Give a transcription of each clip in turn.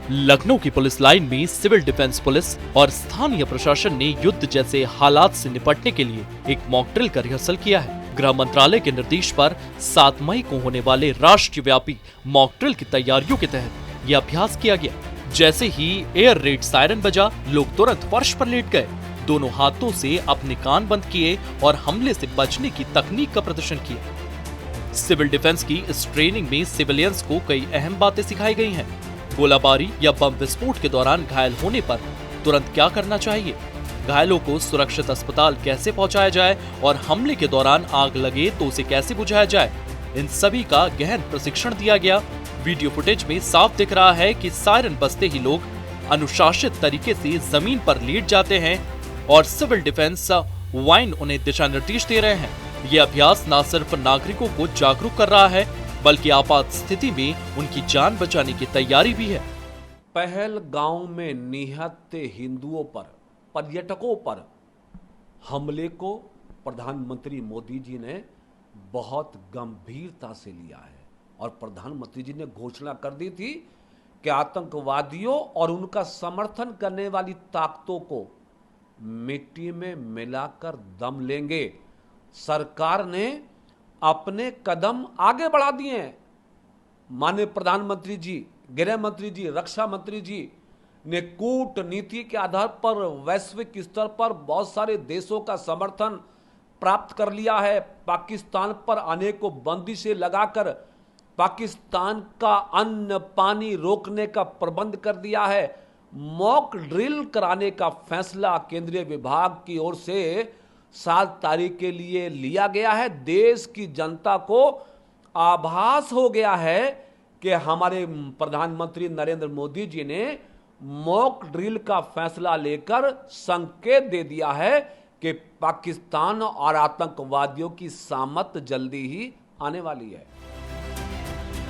लखनऊ की police line में civil defence police और स्थानीय प्रशासन ने युद्ध जैसे हालात से निपटने के लिए एक मॉक ड्रिल का रिहर्सल किया है। गृह मंत्रालय के निर्देश पर 7 मई को होने वाले राष्ट्रव्यापी मॉक ड्रिल की तैयारियों के तहत यह अभ्यास किया गया। जैसे ही एयर रेड सायरन बजा, लोग तुरंत फर्श पर लेट गए, दोनों हाथों से अपने कान बंद किए और हमले से बचने की तकनीक का प्रदर्शन किया। सिविल डिफेंस की इस ट्रेनिंग में सिविलियंस को कई अहम बातें सिखाई गई हैं। गोलाबारी या बम विस्फोट के दौरान घायल होने पर तुरंत क्या करना चाहिए, घायलों को सुरक्षित अस्पताल कैसे पहुंचाया जाए और हमले के दौरान आग लगे तो उसे कैसे बुझाया जाए, इन सभी का गहन प्रशिक्षण दिया गया। वीडियो फुटेज में साफ दिख रहा है कि सायरन बजते ही लोग अनुशासित तरीके से जमीन पर लेट जाते हैं और सिविल डिफेंस वाइन उन्हें दिशा निर्देश दे रहे हैं। ये अभ्यास न सिर्फ नागरिकों को जागरूक कर रहा है, बल्कि आपात स्थिति में उनकी जान बचाने की तैयारी भी है। पहलगांव में निहत्थे हिंदुओं पर, पर्यटकों पर हमले को प्रधानमंत्री मोदी जी ने बहुत गंभीरता से लिया है और प्रधानमंत्री जी ने घोषणा कर दी थी कि आतंकवादियों और उनका समर्थन करने वाली ताकतों को मिट्टी में मिलाकर दम लेंगे। सरकार ने अपने कदम आगे बढ़ा दिए हैं। माननीय प्रधानमंत्री जी, गृह मंत्री जी, रक्षा मंत्री जी ने कूटनीति के आधार पर वैश्विक स्तर पर बहुत सारे देशों का समर्थन प्राप्त कर लिया है। पाकिस्तान पर अनेकों बंदिशें लगाकर पाकिस्तान का अन्न पानी रोकने का प्रबंध कर दिया है। मॉक ड्रिल कराने का फैसला केंद्रीय विभाग की ओर से 7 तारीख के लिए लिया गया है। देश की जनता को आभास हो गया है कि हमारे प्रधानमंत्री नरेंद्र मोदी जी ने मॉक ड्रिल का फैसला लेकर संकेत दे दिया है कि पाकिस्तान और आतंकवादियों की सामत जल्दी ही आने वाली है।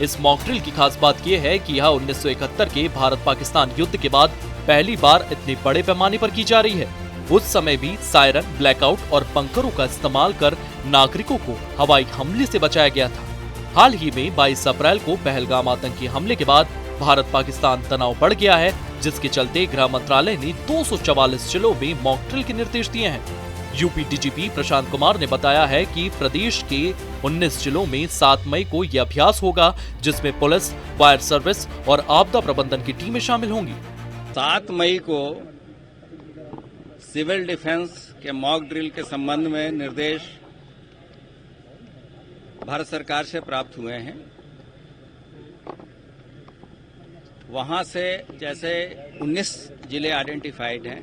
इस मॉक ड्रिल की खास बात यह है कि यह 1971 के भारत पाकिस्तान युद्ध के बाद पहली बार इतने बड़े पैमाने पर की जा रही है। उस समय भी सायरन, ब्लैकआउट और बंकरों का इस्तेमाल कर नागरिकों को हवाई हमले से बचाया गया था। हाल ही में 22 अप्रैल को पहलगाम आतंकी हमले के बाद भारत पाकिस्तान तनाव बढ़ गया है, जिसके चलते गृह मंत्रालय ने 244 जिलों में मॉक ड्रिल के निर्देश दिए हैं। यूपी डीजीपी प्रशांत कुमार ने बताया है कि प्रदेश के 19 जिलों में 7 मई को यह अभ्यास होगा, जिसमें पुलिस, फायर सर्विस और आपदा प्रबंधन की टीमें शामिल होंगी। 7 मई को सिविल डिफेंस के मॉक ड्रिल के संबंध में निर्देश भारत सरकार से प्राप्त हुए हैं। वहां से जैसे 19 जिले आइडेंटिफाइड हैं,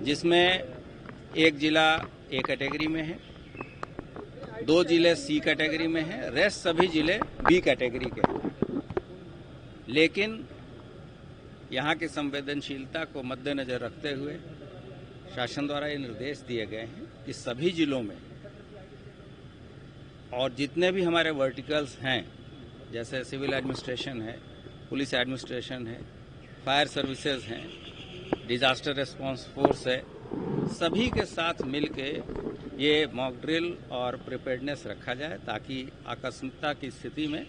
जिसमें एक जिला ए कैटेगरी में है, 2 जिले सी कैटेगरी में है, रेस्ट सभी जिले बी कैटेगरी के हैं। लेकिन यहाँ की संवेदनशीलता को मद्देनजर रखते हुए शासन द्वारा ये निर्देश दिए गए हैं कि सभी जिलों में और जितने भी हमारे वर्टिकल्स हैं, जैसे सिविल एडमिनिस्ट्रेशन है, पुलिस एडमिनिस्ट्रेशन है, फायर सर्विसेज हैं, डिजास्टर रिस्पांस फोर्स है, सभी के साथ मिलके ये मॉक ड्रिल और प्रिपेयर्डनेस रखा जाए ताकि आकस्मिकता की स्थिति में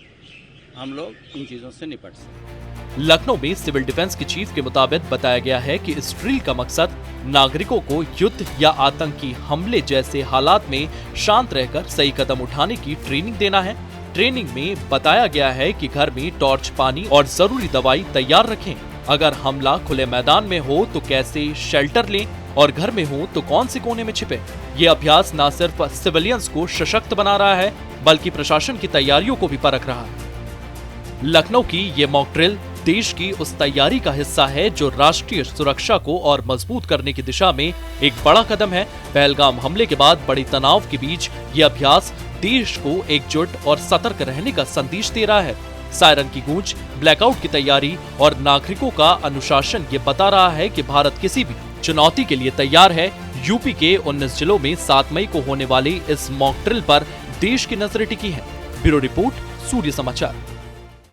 हम लोग इन चीजों से निपट सकें। लखनऊ में सिविल डिफेंस के चीफ के मुताबिक बताया गया है कि इस ड्रिल का मकसद नागरिकों को युद्ध या आतंकी हमले जैसे हालात में शांत रहकर सही कदम उठाने की ट्रेनिंग देना है। ट्रेनिंग में बताया गया है कि घर में टॉर्च, पानी और जरूरी दवाई तैयार रखें। अगर हमला खुले मैदान में हो तो कैसे शेल्टर लें और घर में हो तो कौन से कोने में छिपे। ये अभ्यास न सिर्फ सिविलियंस को सशक्त बना रहा है, बल्कि प्रशासन की तैयारियों को भी परख रहा है। लखनऊ की ये मॉक ड्रिल देश की उस तैयारी का हिस्सा है जो राष्ट्रीय सुरक्षा को और मजबूत करने की दिशा में एक बड़ा कदम है। पहलगाम हमले के बाद बड़ी तनाव के बीच ये अभ्यास देश को एकजुट और सतर्क रहने का संदेश दे रहा है। सायरन की गूंज, ब्लैकआउट की तैयारी और नागरिकों का अनुशासन ये बता रहा है कि भारत किसी भी चुनौती के लिए तैयार है। यूपी के 19 जिलों में 7 मई को होने वाली इस मॉक ड्रिल पर देश की नजरें टिकी हैं। ब्यूरो रिपोर्ट, सूर्य समाचार।